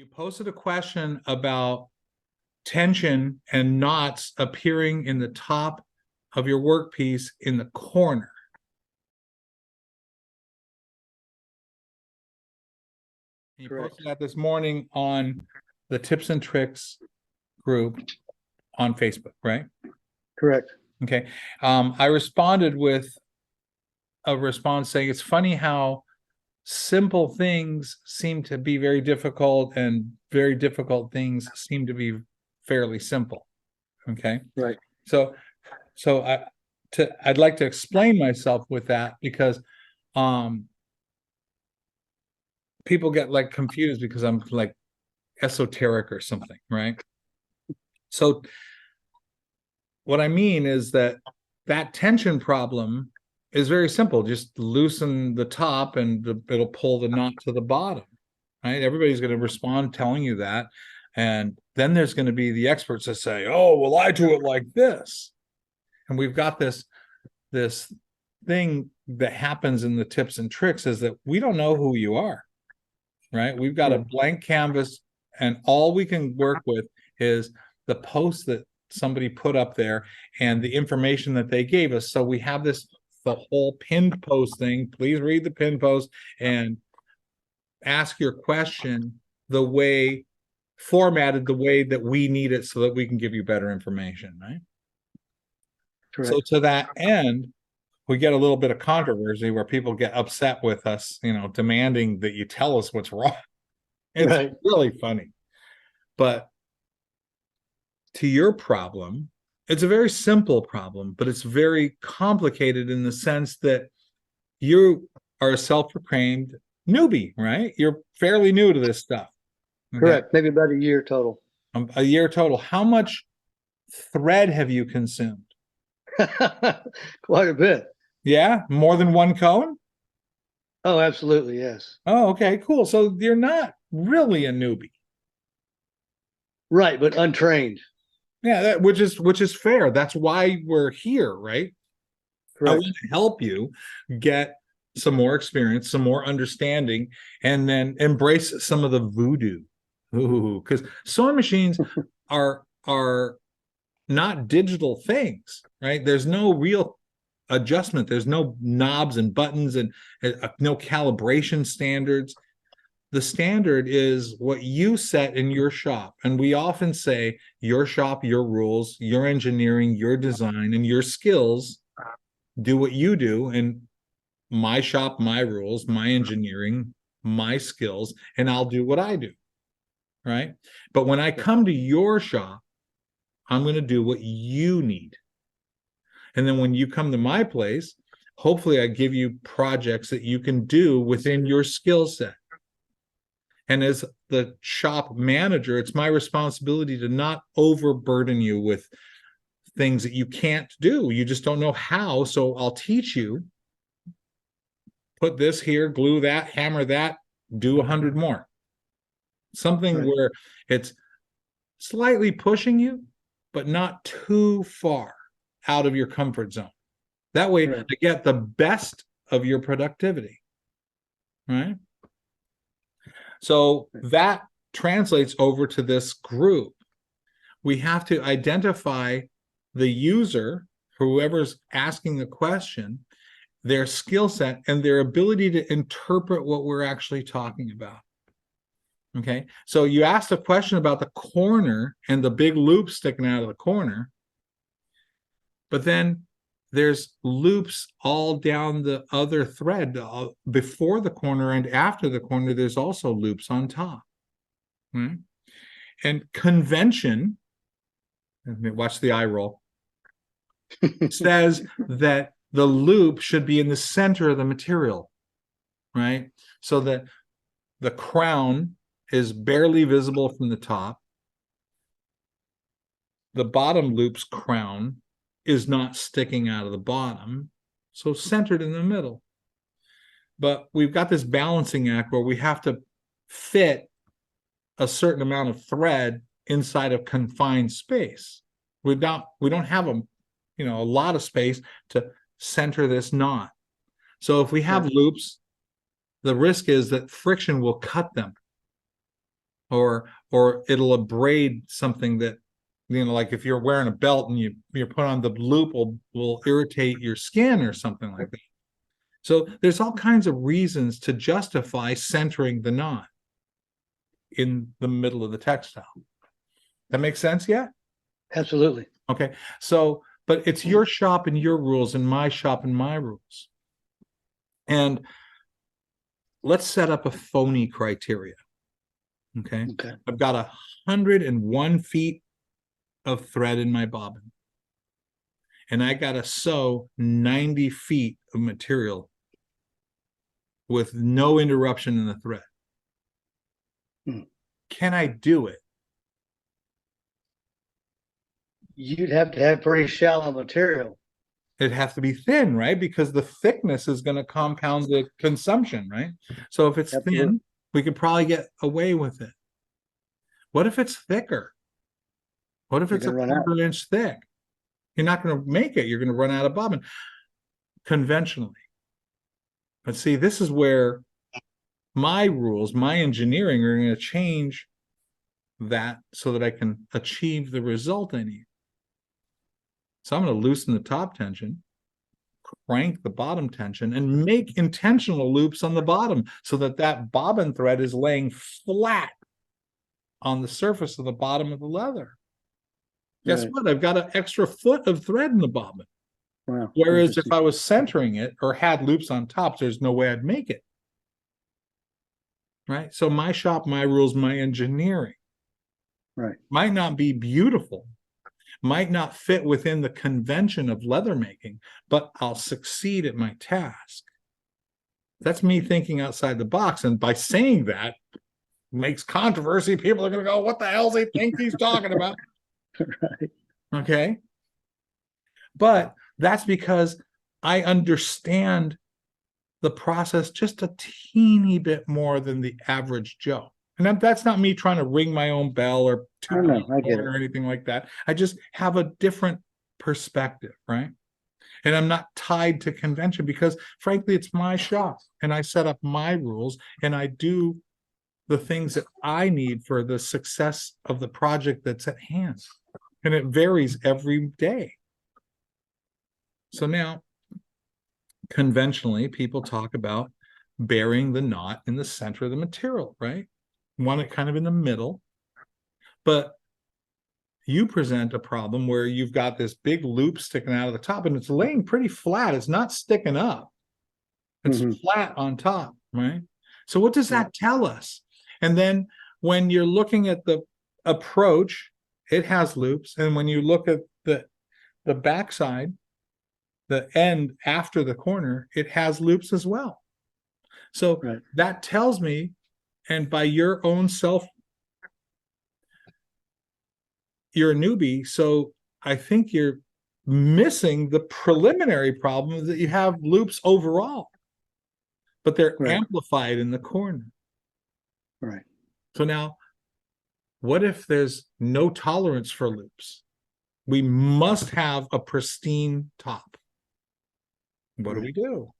You posted a question about tension and knots appearing in the top of your workpiece in the corner. You Correct. posted that this morning on the tips and tricks group on Facebook, right? Correct. Okay. I responded with a response saying it's funny how simple things seem to be very difficult and very difficult things seem to be fairly simple. Okay. Right. So I'd like to explain myself with that because people get like confused because I'm like esoteric or something, right? So what I mean is that tension problem is very simple. Just loosen the top and it'll pull the knot to the bottom, right? Everybody's going to respond telling you that. And then there's going to be the experts that say, oh, well, I do it like this. And we've got this thing that happens in the tips and tricks is that we don't know who you are, right? We've got a blank canvas and all we can work with is the post that somebody put up there and the information that they gave us. So we have the whole pinned post thing. Please read the pinned post and ask your question formatted the way that we need it so that we can give you better information, right? Correct. So to that end, we get a little bit of controversy where people get upset with us, demanding that you tell us what's wrong. It's really funny. But to your problem, it's a very simple problem, but it's very complicated in the sense that you are a self-proclaimed newbie, right? You're fairly new to this stuff. Okay? Correct. Maybe about a year total. A year total. How much thread have you consumed? Quite a bit. Yeah? More than one cone? Oh, absolutely. Yes. Oh, okay, cool. So you're not really a newbie. Right, but untrained. Yeah, which is fair. That's why we're here, right? Correct. I want to help you get some more experience, some more understanding, and then embrace some of the voodoo. Ooh, because sewing machines are not digital things, right? There's no real adjustment. There's no knobs and buttons and no calibration standards. The standard is what you set in your shop. And we often say your shop, your rules, your engineering, your design, and your skills do what you do. And my shop, my rules, my engineering, my skills, and I'll do what I do. Right? But when I come to your shop, I'm going to do what you need. And then when you come to my place, hopefully I give you projects that you can do within your skill set. And as the shop manager, it's my responsibility to not overburden you with things that you can't do. You just don't know how. So I'll teach you. Put this here, glue that, hammer that, do 100 more. Something where it's slightly pushing you, but not too far out of your comfort zone. That way to get the best of your productivity, right? So that translates over to this group. We have to identify the user, whoever's asking the question, their skill set, and their ability to interpret what we're actually talking about. Okay, so you asked a question about the corner and the big loop sticking out of the corner, but then there's loops all down the other thread before the corner and after the corner. There's also loops on top. Right? And convention, watch the eye roll, says that the loop should be in the center of the material, right? So that the crown is barely visible from the top. The bottom loop's crown is not sticking out of the bottom, so centered in the middle. But we've got this balancing act where we have to fit a certain amount of thread inside of confined space. We don't have a lot of space to center this knot. So if we have loops, the risk is that friction will cut them. or it'll abrade something that, like if you're wearing a belt and you're put on, the loop will irritate your skin or something like that. So there's all kinds of reasons to justify centering the knot in the middle of the textile. That makes sense yet? Absolutely. Okay. So, but it's your shop and your rules and my shop and my rules. And let's set up a phony criteria. Okay. I've got 101 feet of thread in my bobbin, and I got to sew 90 feet of material with no interruption in the thread. Can I do it? You'd have to have pretty shallow material. It'd have to be thin, right? Because the thickness is going to compound the consumption, right? So if it's thin, we could probably get away with it. What if it's thicker? What if it's a quarter-inch thick? You're not going to make it. You're going to run out of bobbin conventionally. But see, this is where my rules, my engineering are going to change that so that I can achieve the result I need. So I'm going to loosen the top tension, crank the bottom tension, and make intentional loops on the bottom so that that bobbin thread is laying flat on the surface of the bottom of the leather. Guess what? I've got an extra foot of thread in the bobbin. Wow. Whereas if I was centering it or had loops on top, there's no way I'd make it. Right? So my shop, my rules, my engineering. Right. Might not be beautiful, might not fit within the convention of leather making, but I'll succeed at my task. That's me thinking outside the box. And by saying that makes controversy. People are going to go, what the hell does he think he's talking about? Right. Okay. But that's because I understand the process just a teeny bit more than the average Joe. And that's not me trying to ring my own bell or toot my horn or anything like that. I just have a different perspective, right? And I'm not tied to convention because, frankly, it's my shop and I set up my rules and I do the things that I need for the success of the project that's at hand. And it varies every day. So now, conventionally, people talk about burying the knot in the center of the material, right? Want it kind of in the middle. But you present a problem where you've got this big loop sticking out of the top and it's laying pretty flat. It's not sticking up. It's flat on top, right? So what does that tell us? And then when you're looking at the approach, it has loops. And when you look at the backside, the end after the corner, it has loops as well. So that tells me, and by your own self, you're a newbie, so I think you're missing the preliminary problem that you have loops overall, but they're amplified in the corner. Right. So now, what if there's no tolerance for loops? We must have a pristine top. What do we do?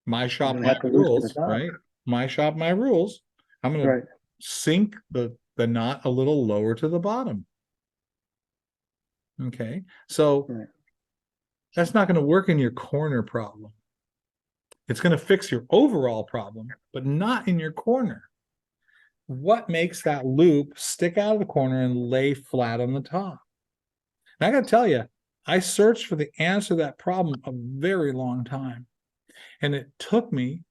My shop, my rules, right? My shop, my rules. I'm going to sink the knot a little lower to the bottom. Okay, so that's not going to work in your corner problem. It's going to fix your overall problem, but not in your corner. What makes that loop stick out of the corner and lay flat on the top? And I got to tell you, I searched for the answer to that problem a very long time. And it took me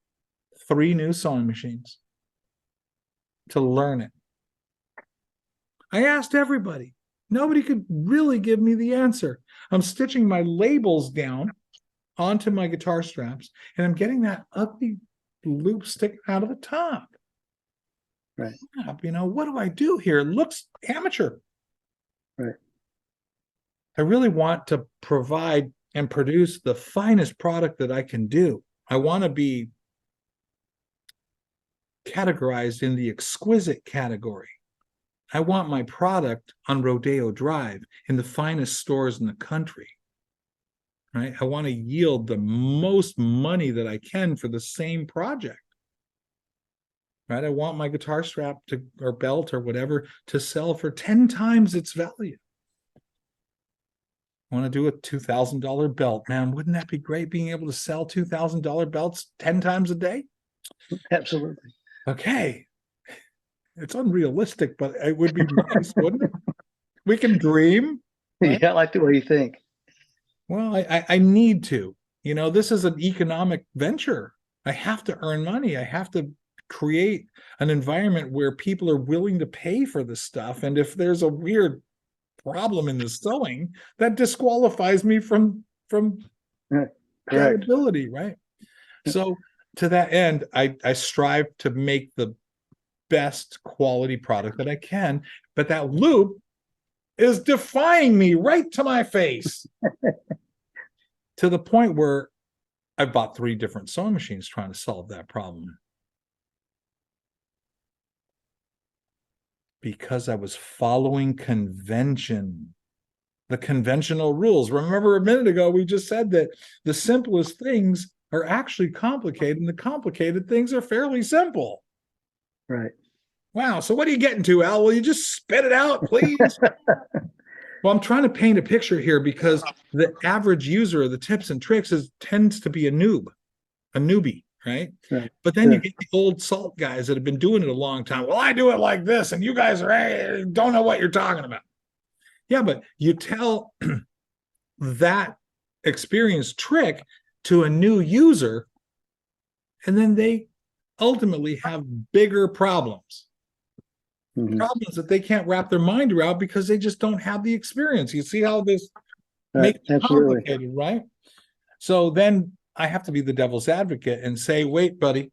3 new sewing machines to learn it. I asked everybody. Nobody could really give me the answer. I'm stitching my labels down onto my guitar straps, and I'm getting that ugly loop sticking out of the top. Right. You know, what do I do here? It looks amateur. Right. I really want to provide and produce the finest product that I can do. I want to be categorized in the exquisite category. I want my product on Rodeo Drive in the finest stores in the country. Right? I want to yield the most money that I can for the same project. right? I want my guitar strap to, or belt or whatever, to sell for 10 times its value. I want to do a $2,000 belt. Man, wouldn't that be great being able to sell $2,000 belts 10 times a day? Absolutely. Okay. It's unrealistic, but it would be nice, wouldn't it? We can dream. Right? Yeah, I like the way you think. Well, I need to. You know, this is an economic venture. I have to earn money. I have to create an environment where people are willing to pay for this stuff. And if there's a weird problem in the sewing, that disqualifies me from credibility, right? So to that end, I strive to make the best quality product that I can, but that loop is defying me right to my face. To the point where I bought 3 different sewing machines trying to solve that problem. Because I was following convention, the conventional rules. Remember a minute ago, we just said that the simplest things are actually complicated and the complicated things are fairly simple. Right. Wow. So what are you getting to, Al? Will you just spit it out, please? Well, I'm trying to paint a picture here because the average user of the tips and tricks tends to be a newbie, right? Right. But then you get the old salt guys that have been doing it a long time. Well, I do it like this, and you guys don't know what you're talking about. Yeah, but you tell that experienced trick to a new user, and then they ultimately have bigger problems. Problems that they can't wrap their mind around because they just don't have the experience. You see how this makes it complicated, right? So then I have to be the devil's advocate and say, wait, buddy,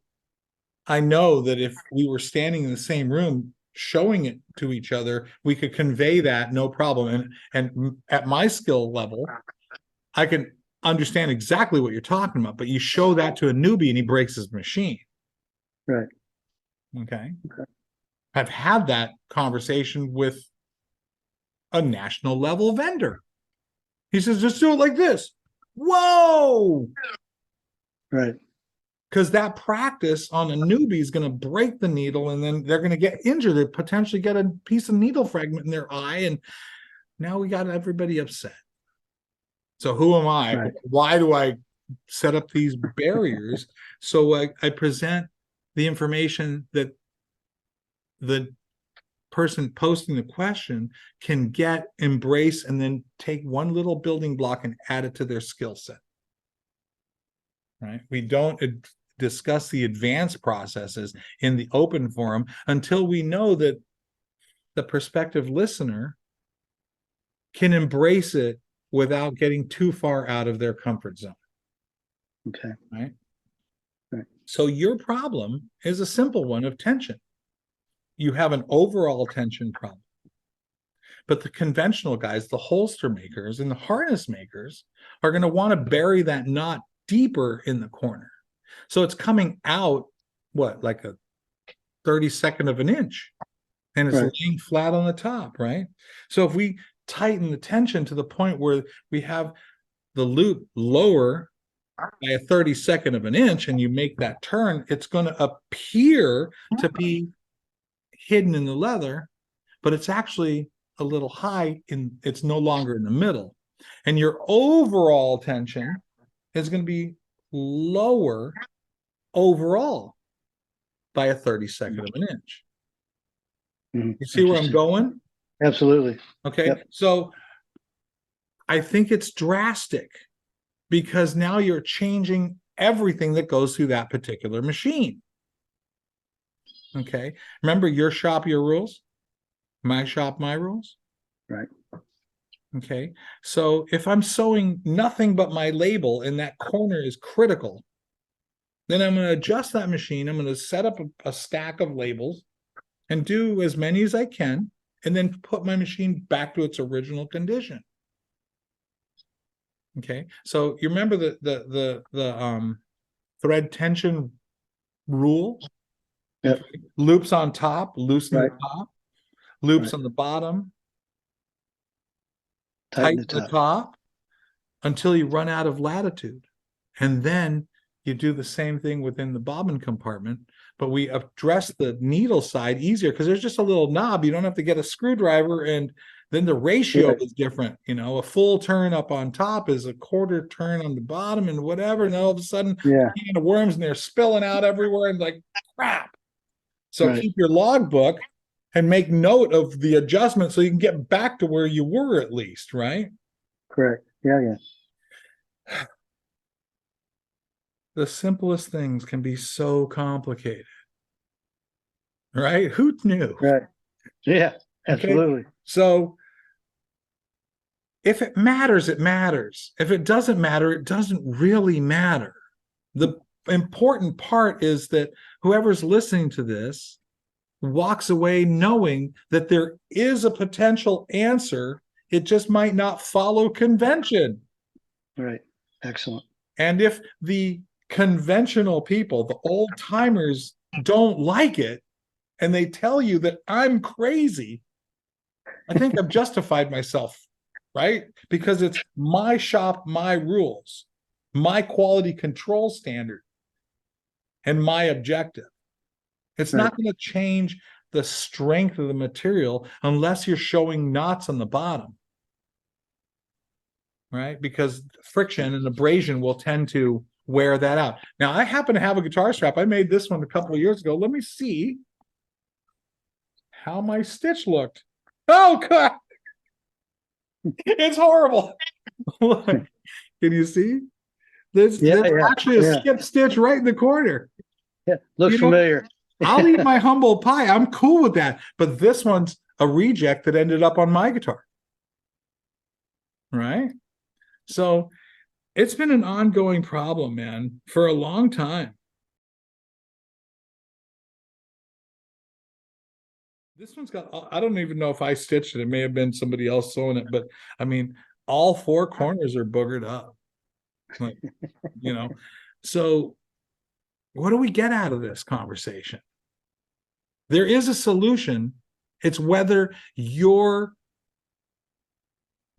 I know that if we were standing in the same room showing it to each other, we could convey that no problem. And at my skill level, I can understand exactly what you're talking about, but you show that to a newbie and he breaks his machine. Right. Okay. I've had that conversation with a national level vendor. He says, just do it like this. Whoa. Right. Because that practice on a newbie is going to break the needle and then they're going to get injured. They potentially get a piece of needle fragment in their eye. And now we got everybody upset. So who am I? Right. Why do I set up these barriers? So I present the information that the person posting the question can get, embrace, and then take one little building block and add it to their skill set. Right? We don't discuss the advanced processes in the open forum until we know that the prospective listener can embrace it without getting too far out of their comfort zone. Okay. Right? Right. So your problem is a simple one of tension. You have an overall tension problem. But the conventional guys, the holster makers and the harness makers, are going to want to bury that knot deeper in the corner. So it's coming out, what, like a 32nd of an inch, and it's laying flat on the top, right? So if we tighten the tension to the point where we have the loop lower by a 32nd of an inch and you make that turn, it's going to appear to be hidden in the leather, but it's actually a little high, it's no longer in the middle. And your overall tension is going to be lower overall by a 32nd of an inch. You see where I'm going? Absolutely. Okay. Yep. So I think it's drastic because now you're changing everything that goes through that particular machine. Okay. Remember, your shop, your rules, my shop, my rules. Right. Okay. So if I'm sewing nothing but my label and that corner is critical, then I'm going to adjust that machine. I'm going to set up a stack of labels and do as many as I can, and then put my machine back to its original condition. Okay. So you remember the thread tension rule? Yep. Loops on top, loosen the top, loops on the bottom, tighten the top until you run out of latitude. And then you do the same thing within the bobbin compartment, but we address the needle side easier because there's just a little knob. You don't have to get a screwdriver, and then the ratio is different. You know, a full turn up on top is a quarter turn on the bottom and whatever. And all of a sudden, the worms and they're spilling out everywhere and like crap. So keep your logbook and make note of the adjustment so you can get back to where you were at least, right? Correct. Yeah. The simplest things can be so complicated, right? Who knew? Right. Yeah, absolutely. Okay? So if it matters, it matters. If it doesn't matter, it doesn't really matter. The important part is that whoever's listening to this walks away knowing that there is a potential answer. It just might not follow convention. Right. Excellent. And if the conventional people, the old timers, don't like it, and they tell you that I'm crazy, I think I've justified myself, right? Because it's my shop, my rules, my quality control standard, and my objective. It's not going to change the strength of the material unless you're showing knots on the bottom, right? Because friction and abrasion will tend to wear that out. Now, I happen to have a guitar strap. I made this one a couple of years ago. Let me see how my stitch looked. Oh, God. It's horrible. Look, can you see? There's actually a skip stitch right in the corner. Yeah, looks familiar. I'll eat my humble pie. I'm cool with that. But this one's a reject that ended up on my guitar. Right? So it's been an ongoing problem, man, for a long time. This one's got, I don't even know if I stitched it. It may have been somebody else sewing it, but I mean, all four corners are boogered up. Like, you know, so what do we get out of this conversation? There is a solution. It's whether your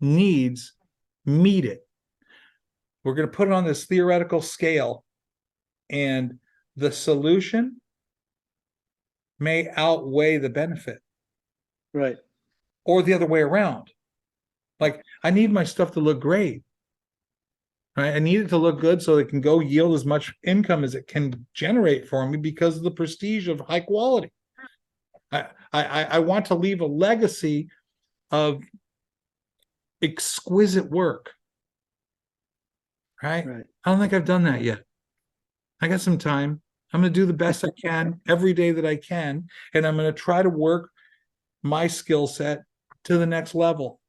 needs meet it. We're going to put it on this theoretical scale, and the solution may outweigh the benefit. Right. Or the other way around. Like, I need my stuff to look great. Right? I need it to look good so it can go yield as much income as it can generate for me because of the prestige of high quality. I want to leave a legacy of exquisite work. Right? I don't think I've done that yet. I got some time. I'm going to do the best I can every day that I can, and I'm going to try to work my skill set to the next level.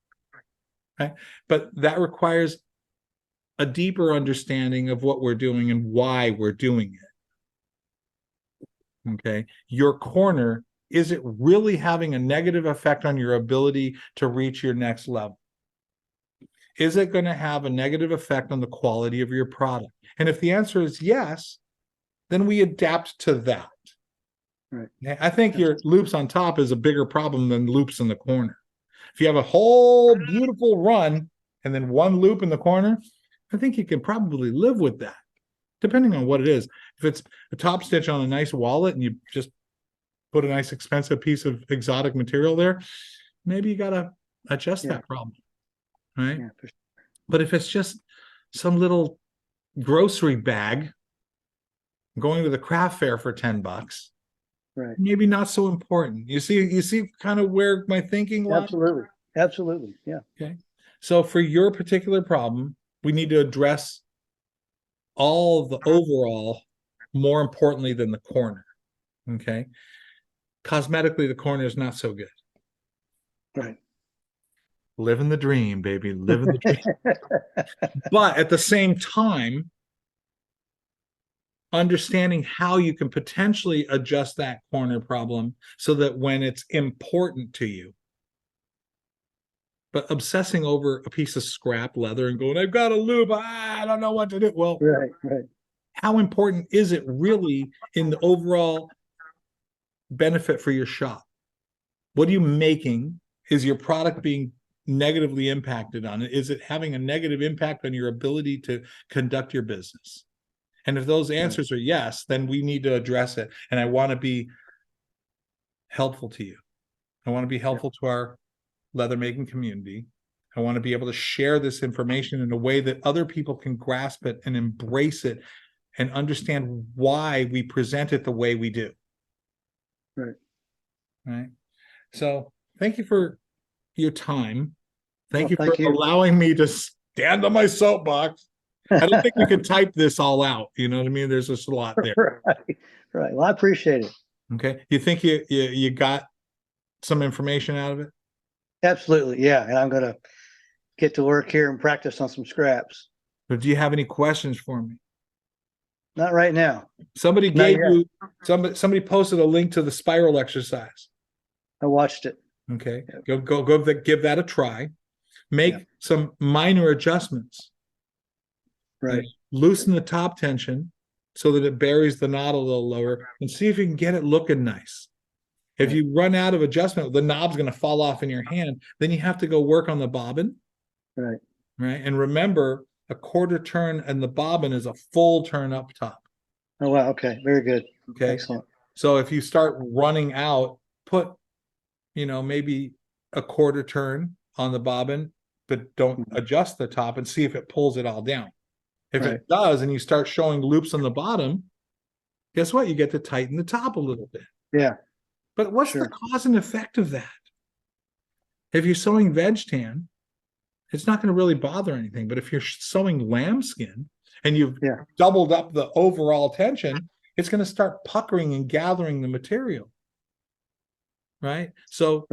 Right? But that requires a deeper understanding of what we're doing and why we're doing it. Okay? Your corner, is it really having a negative effect on your ability to reach your next level? Is it going to have a negative effect on the quality of your product? And if the answer is yes, then we adapt to that. Right. I think your loops on top is a bigger problem than loops in the corner. If you have a whole beautiful run and then one loop in the corner, I think you can probably live with that, depending on what it is. If it's a top stitch on a nice wallet and you just put a nice expensive piece of exotic material there, maybe you got to adjust that problem, right? Yeah, for sure. But if it's just some little grocery bag going to the craft fair for $10, right, maybe not so important. You see kind of where my thinking lies? Absolutely. Yeah. Okay. So for your particular problem, we need to address all the overall more importantly than the corner. Okay. Cosmetically, the corner is not so good. Right. Living the dream, baby. Living the dream. But at the same time, understanding how you can potentially adjust that corner problem so that when it's important to you, but obsessing over a piece of scrap leather and going, I've got a loop, I don't know what to do. Well, right. How important is it really in the overall benefit for your shop? What are you making? Is your product being negatively impacted on it? Is it having a negative impact on your ability to conduct your business? And if those answers are yes, then we need to address it. And I want to be helpful to you. I want to be helpful to our leather making community. I want to be able to share this information in a way that other people can grasp it and embrace it and understand why we present it the way we do. Right. Right. So thank you for your time. Thank Well, you for allowing me to stand on my soapbox. I don't think we could type this all out. You know what I mean? There's just a lot there. Right. Right. Well, I appreciate it. Okay. You think you got some information out of it? Absolutely. Yeah. And I'm going to get to work here and practice on some scraps. But do you have any questions for me? Not right now. Somebody somebody posted a link to the spiral exercise. I watched it. Okay. Go give that a try. Make some minor adjustments. Right. Loosen the top tension so that it buries the knot a little lower, and see if you can get it looking nice. If you run out of adjustment, the knob's going to fall off in your hand. Then you have to go work on the bobbin. Right. Right. And remember, a quarter turn and the bobbin is a full turn up top. Oh, wow. Okay. Very good. Okay. Excellent. So if you start running out, put, maybe a quarter turn on the bobbin, but don't adjust the top and see if it pulls it all down. If it does, and you start showing loops on the bottom, guess what? You get to tighten the top a little bit. Yeah. But what's the cause and effect of that? If you're sewing veg tan, it's not going to really bother anything. But if you're sewing lambskin and you've doubled up the overall tension, it's going to start puckering and gathering the material. Right? So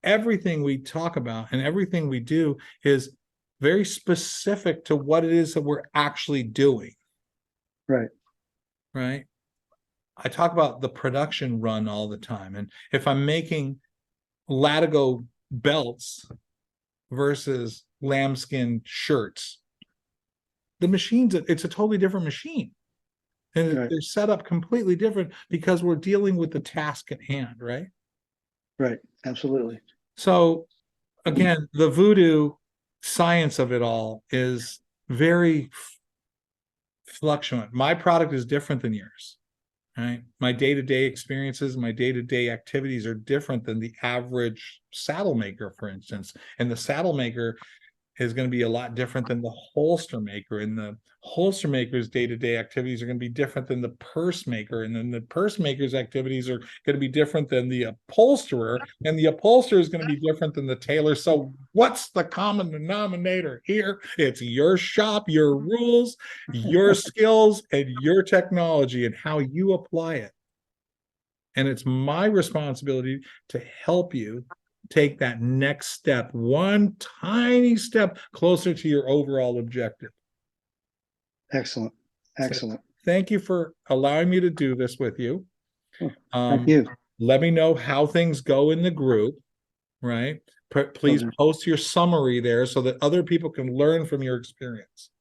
everything we talk about and everything we do is very specific to what it is that we're actually doing. Right. Right. I talk about the production run all the time. And if I'm making Latigo belts versus lambskin shirts, the machines, it's a totally different machine. And they're set up completely different because we're dealing with the task at hand, right? Right. Absolutely. So again, the voodoo science of it all is very fluctuant. My product is different than yours, right? My day-to-day experiences, my day-to-day activities are different than the average saddle maker, for instance. And the saddle maker is going to be a lot different than the holster maker, and the holster maker's day-to-day activities are going to be different than the purse maker, and then the purse maker's activities are going to be different than the upholsterer, and the upholsterer is going to be different than the tailor. So what's the common denominator here? It's your shop, your rules, your skills, and your technology, and how you apply it. And it's my responsibility to help you take that next step, one tiny step closer to your overall objective. Excellent. Excellent. So thank you for allowing me to do this with you. Thank you. Let me know how things go in the group, right? Please post your summary there so that other people can learn from your experience.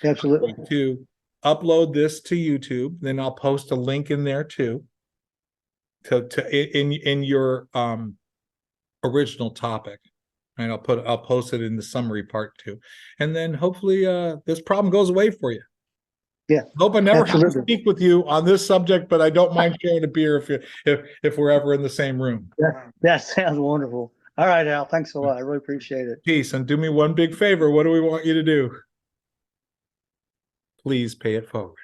Absolutely. To upload this to YouTube, then I'll post a link in there too. In your original topic, and I'll post it in the summary part too, and then hopefully this problem goes away for you. Yeah, hope I never have to speak with you on this subject, but I don't mind sharing a beer if we're ever in the same room. That sounds wonderful. All right, Al, thanks a lot. I really appreciate it. Peace. And do me one big favor. What do we want you to do? Please pay it forward.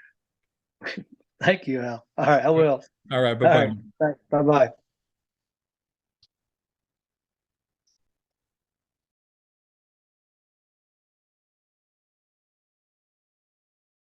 Thank you, Al. All right, I will. All right, bye-bye. Bye-bye.